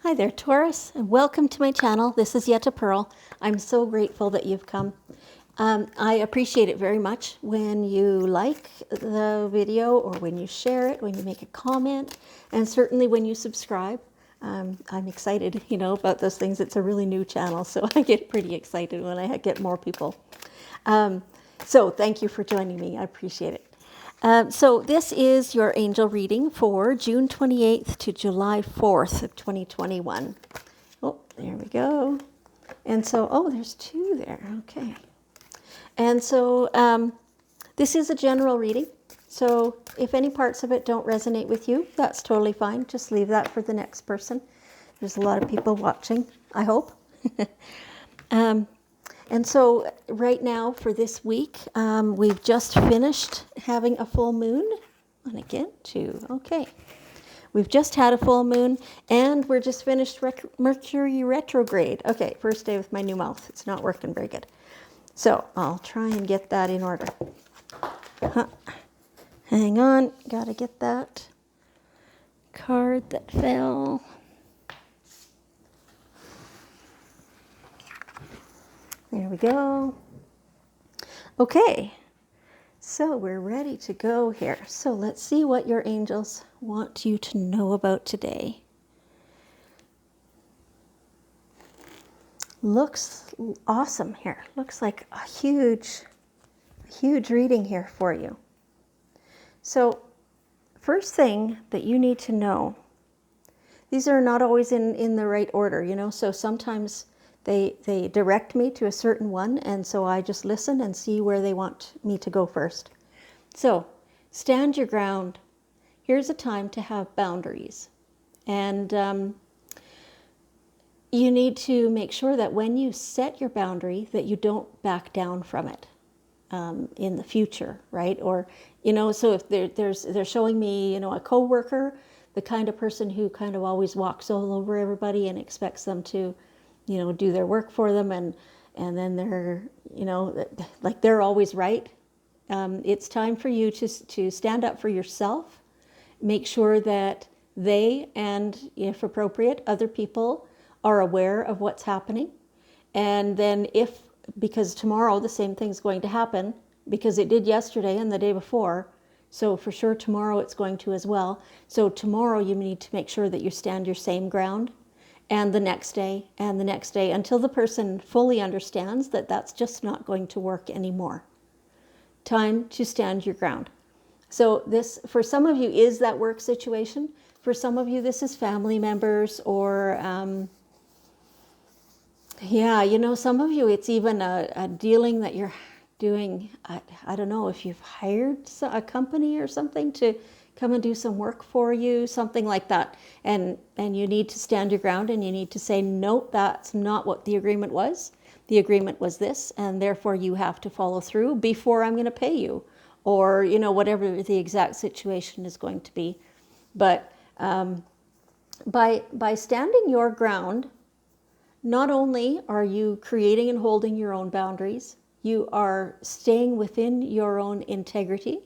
Hi there, Taurus, and welcome to my channel. This is Yetta Pearl. I'm so grateful that you've come. I appreciate it very much when you like the video or when you share it, when you make a comment, and certainly when you subscribe. I'm excited, about those things. It's a really new channel, so I get pretty excited when I get more people. So thank you for joining me. I appreciate it. So this is your angel reading for June 28th to July 4th of 2021. Oh, there we go. And so, there's two there. Okay. And so this is a general reading. So if any parts of it don't resonate with you, that's totally fine. Just leave that for the next person. There's a lot of people watching, I hope. And so right now for this week, we've just finished having a full moon. And again, two. Okay. We've just had a full moon and we're just finished Mercury retrograde. Okay, first day with my new mouth. It's not working very good. So I'll try and get that in order. Hang on. Got to get that card that fell. There we go. Okay, so we're ready to go here. So let's see what your angels want you to know about today. Looks awesome here. Looks like a huge reading here for you. So first thing that you need to know, these are not always in the right order, so sometimes they direct me to a certain one, and so I just listen and see where they want me to go first. So, stand your ground. Here's a time to have boundaries. And you need to make sure that when you set your boundary, that you don't back down from it in the future, right? Or, so if they're showing me, a coworker, the kind of person who kind of always walks all over everybody and expects them to do their work for them, and then they're, like they're always right. It's time for you to stand up for yourself, make sure that they, and if appropriate, other people are aware of what's happening. And then because tomorrow the same thing's going to happen, because it did yesterday and the day before, so for sure tomorrow it's going to as well. So tomorrow you need to make sure that you stand your same ground, and the next day, and the next day, until the person fully understands that that's just not going to work anymore. Time to stand your ground. So this, for some of you, is that work situation. For some of you, this is family members, or, some of you, it's even a dealing that you're doing. I don't know if you've hired a company or something to come and do some work for you, something like that. And you need to stand your ground, and you need to say, no, that's not what the agreement was. The agreement was this, and therefore you have to follow through before I'm going to pay you, or, whatever the exact situation is going to be. But by standing your ground, not only are you creating and holding your own boundaries, you are staying within your own integrity.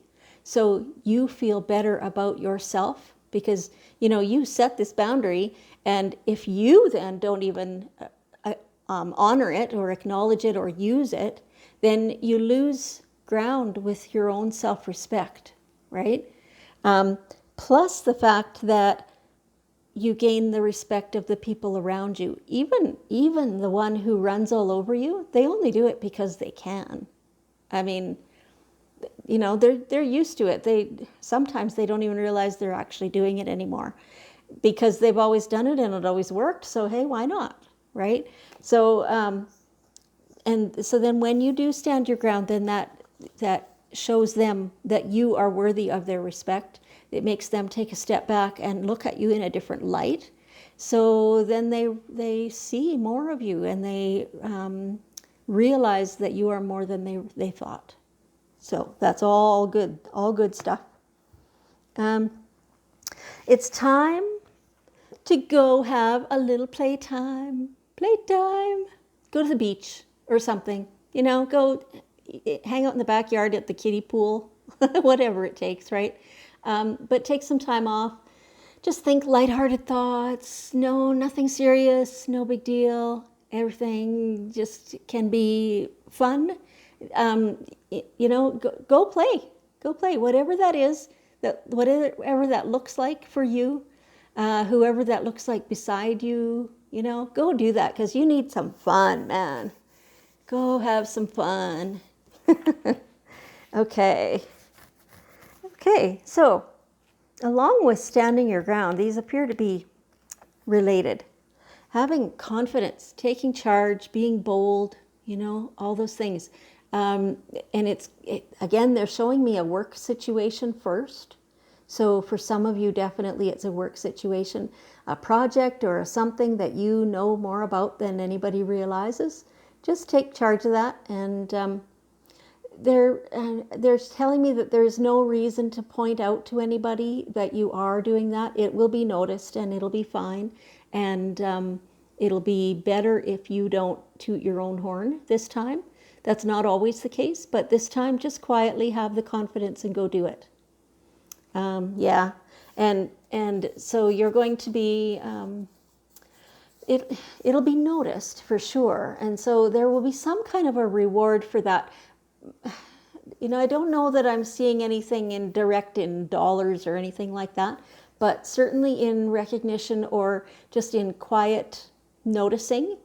So you feel better about yourself because, you set this boundary, and if you then don't even honor it or acknowledge it or use it, then you lose ground with your own self-respect, right? Plus the fact that you gain the respect of the people around you. Even the one who runs all over you, they only do it because they can. I mean, they're used to it. Sometimes they don't even realize they're actually doing it anymore because they've always done it and it always worked. So, hey, why not? Right? So, and so then when you do stand your ground, then that shows them that you are worthy of their respect. It makes them take a step back and look at you in a different light. So then they see more of you, and they realize that you are more than they thought. So that's all good stuff. It's time to go have a little playtime. Go to the beach or something. Go hang out in the backyard at the kiddie pool, whatever it takes, right? But take some time off just think lighthearted thoughts. No, nothing serious, no big deal. Everything just can be fun. Go play. Go play. Whatever that is, whatever that looks like for you, whoever that looks like beside you, go do that because you need some fun, man. Go have some fun. Okay. Okay, so along with standing your ground, these appear to be related. Having confidence, taking charge, being bold, all those things. And again, they're showing me a work situation first. So for some of you, definitely it's a work situation, a project or something that you know more about than anybody realizes. Just take charge of that. And they're telling me that there's no reason to point out to anybody that you are doing that. It will be noticed and it'll be fine. And it'll be better if you don't toot your own horn this time. That's not always the case, but this time just quietly have the confidence and go do it. Yeah, and so you're going to be, it'll be noticed for sure. And so there will be some kind of a reward for that. I don't know that I'm seeing anything in direct in dollars or anything like that, but certainly in recognition or just in quiet noticing,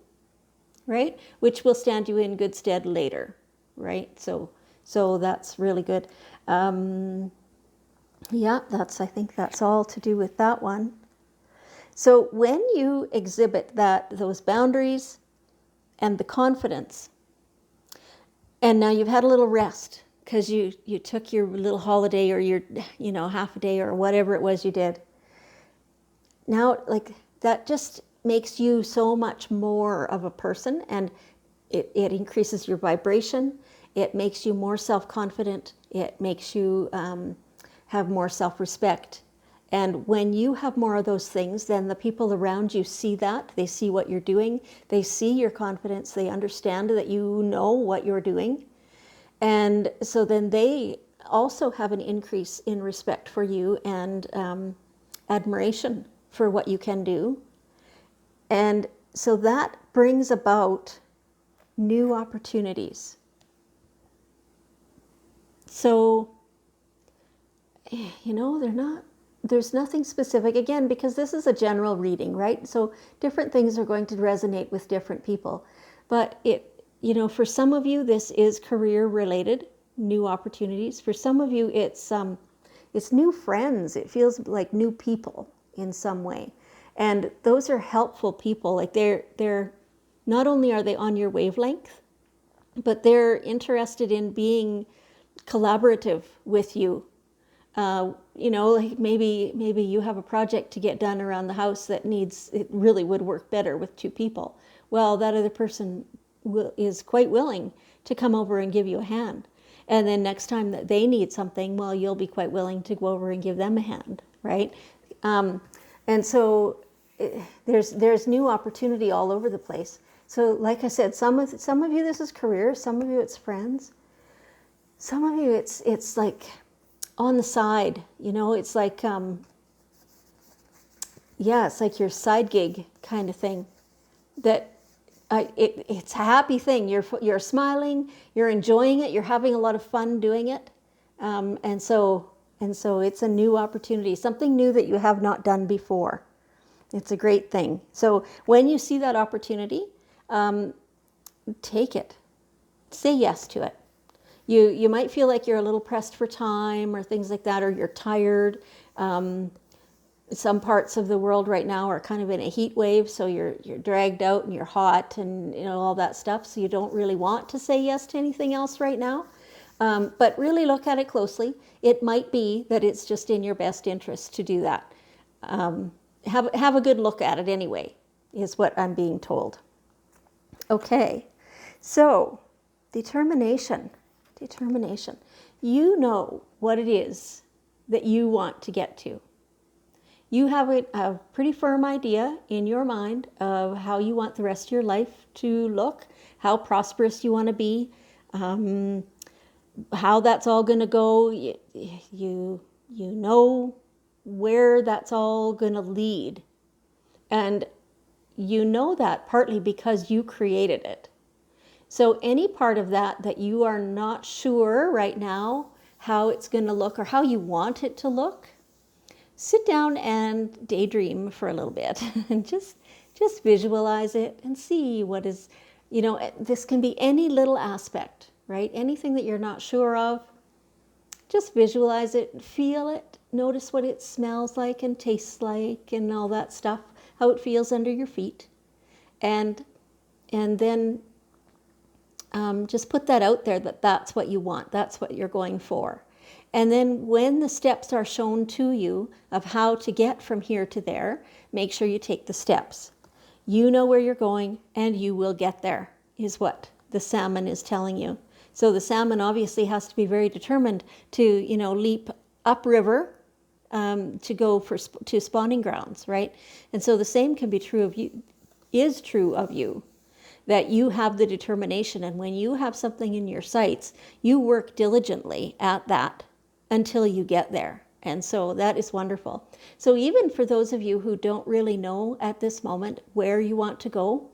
right? Which will stand you in good stead later, right? So that's really good. Yeah, I think that's all to do with that one. So when you exhibit those boundaries and the confidence, and now you've had a little rest because you took your little holiday or your, half a day or whatever it was you did. Now, like, that just makes you so much more of a person, and it increases your vibration. It makes you more self-confident. It makes you have more self-respect. And when you have more of those things, then the people around you see that. They see what you're doing. They see your confidence. They understand that you know what you're doing. And so then they also have an increase in respect for you and admiration for what you can do. And so that brings about new opportunities. So, there's nothing specific, again, because this is a general reading, right? So different things are going to resonate with different people. But for some of you, this is career related, new opportunities. For some of you, it's new friends. It feels like new people in some way. And those are helpful people. Like they're not only are they on your wavelength, but they're interested in being collaborative with you. Like maybe you have a project to get done around the house it really would work better with two people. Well, that other person is quite willing to come over and give you a hand. And then next time that they need something, well, you'll be quite willing to go over and give them a hand, right? And so there's new opportunity all over the place. So like I said, some of you this is career, some of you it's friends, some of you it's like on the side, it's like it's like your side gig kind of thing. That it's a happy thing. You're smiling, you're enjoying it, you're having a lot of fun doing it, and so it's a new opportunity, something new that you have not done before. It's a great thing. So when you see that opportunity, take it. Say yes to it. You might feel like you're a little pressed for time or things like that, or you're tired. Some parts of the world right now are kind of in a heat wave, so you're dragged out and you're hot and all that stuff. So you don't really want to say yes to anything else right now. But really look at it closely. It might be that it's just in your best interest to do that. Have a good look at it anyway, is what I'm being told. Okay, so determination. You know what it is that you want to get to. You have a pretty firm idea in your mind of how you want the rest of your life to look, how prosperous you want to be, how that's all going to go. You know where that's all going to lead. And you know that partly because you created it. So any part of that that you are not sure right now how it's going to look or how you want it to look, sit down and daydream for a little bit and just visualize it and see what is, this can be any little aspect, right? Anything that you're not sure of, just visualize it, feel it, notice what it smells like and tastes like and all that stuff, how it feels under your feet. And then just put that out there that that's what you want, that's what you're going for. And then when the steps are shown to you of how to get from here to there, make sure you take the steps. You know where you're going and you will get there, is what the salmon is telling you. So the salmon obviously has to be very determined to, leap upriver to go to spawning grounds, right? And so the same can be true of you, is true of you, that you have the determination. And when you have something in your sights, you work diligently at that until you get there. And so that is wonderful. So even for those of you who don't really know at this moment where you want to go,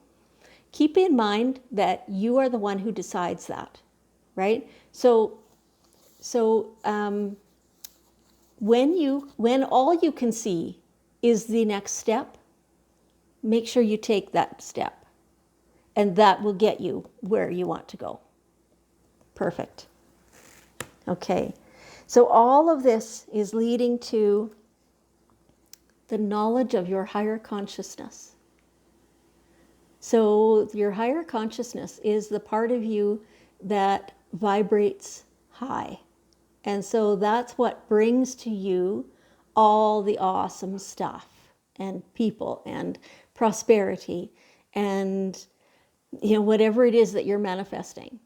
keep in mind that you are the one who decides that, right? So when all you can see is the next step, make sure you take that step, and that will get you where you want to go. Perfect. Okay. So all of this is leading to the knowledge of your higher consciousness. So your higher consciousness is the part of you that vibrates high. And so that's what brings to you all the awesome stuff and people and prosperity and whatever it is that you're manifesting.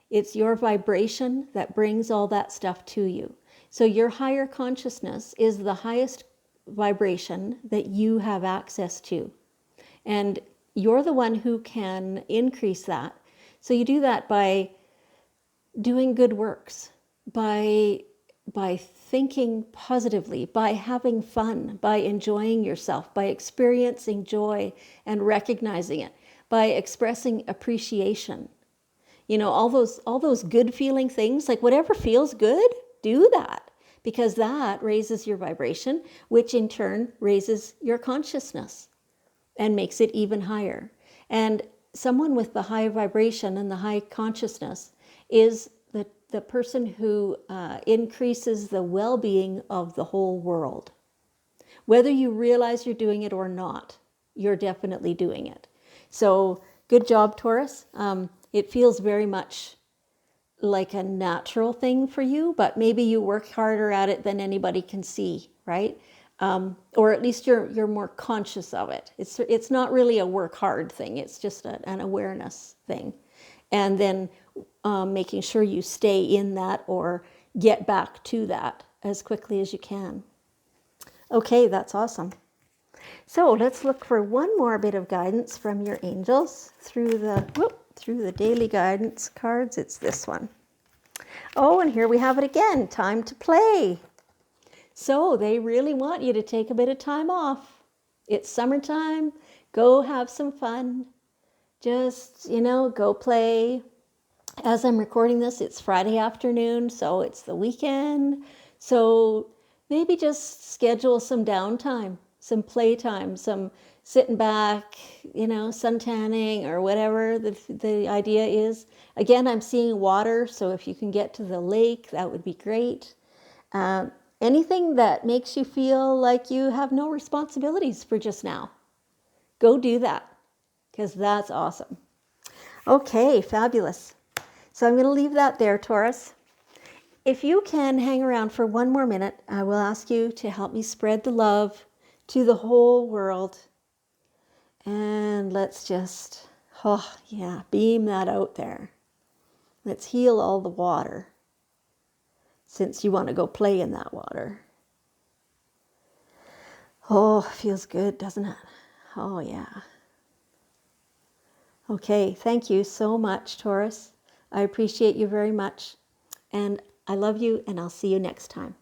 It's your vibration that brings all that stuff to you. So your higher consciousness is the highest vibration that you have access to. And you're the one who can increase that. So you do that by doing good works, by thinking positively, by having fun, by enjoying yourself, by experiencing joy and recognizing it, by expressing appreciation. All those good feeling things, like whatever feels good, do that, because that raises your vibration, which in turn raises your consciousness and makes it even higher. And someone with the high vibration and the high consciousness is the person who increases the well-being of the whole world. Whether you realize you're doing it or not, you're definitely doing it. So good job, Taurus. It feels very much like a natural thing for you, but maybe you work harder at it than anybody can see, right? Or at least you're more conscious of it. It's not really a work hard thing. It's just an awareness thing. And then making sure you stay in that or get back to that as quickly as you can. Okay, that's awesome. So let's look for one more bit of guidance from your angels through the daily guidance cards. It's this one. Oh, and here we have it again. Time to play. So they really want you to take a bit of time off. It's summertime. Go have some fun. Just, go play. As I'm recording this, it's Friday afternoon, so it's the weekend. So maybe just schedule some downtime, some playtime, some sitting back, sun tanning or whatever the idea is. Again, I'm seeing water, so if you can get to the lake, that would be great. Anything that makes you feel like you have no responsibilities for just now, go do that, because that's awesome. Okay, fabulous. So I'm going to leave that there, Taurus. If you can hang around for one more minute, I will ask you to help me spread the love to the whole world. And let's just, beam that out there. Let's heal all the water, since you want to go play in that water. Oh, feels good, doesn't it? Oh, yeah. Okay, thank you so much, Taurus. I appreciate you very much. And I love you, and I'll see you next time.